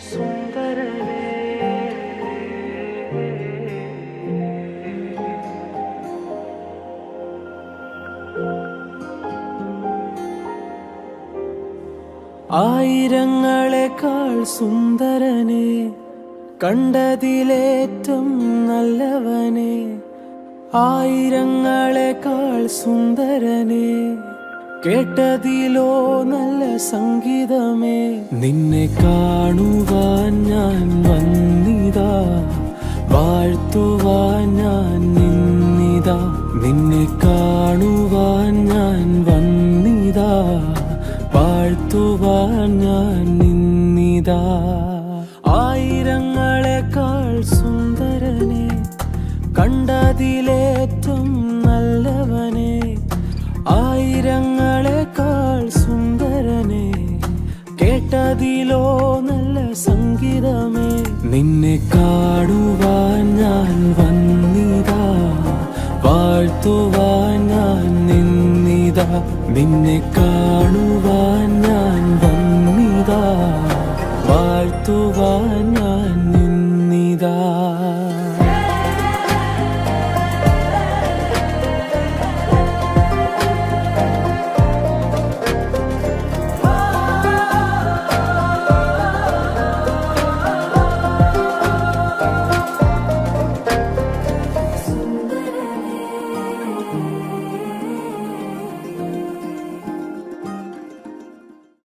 സുന്ദരനേ ആയിരങ്ങളെക്കാൾ സുന്ദരനെ കണ്ടതിലേറ്റം നല്ലവനെ ആയിരങ്ങളെക്കാൾ സുന്ദരനെ കേട്ടതിലോ നല്ല സംഗീതമേ നിന്നെ കാണുവാൻ ഞാൻ വന്നിതാ വാഴ്ത്തുവാൻ ഞാൻ നിന്നിതാ നിന്നെ കാണുവാൻ ഞാൻ വന്നിതാ വാഴ്ത്തുവാൻ ഞാൻ നിന്നിതാ ആയിരങ്ങളെക്കാൾ സുന്ദരനെ കണ്ടതിലേറ്റം നല്ലവനെ ആയിരങ്ങളെക്കാൾ സുന്ദരനെ കേട്ടതിലോ നല്ല സംഗീതമേ നിന്നെ കാണുവാൻ ഞാൻ വന്നിതാ വാഴ്ത്തുവാൻ ഞാൻ നിന്നിതാ നിന്നെ കാണുവാൻ ഞാൻ വന്നിതാ വാഴ്ത്തുവാൻ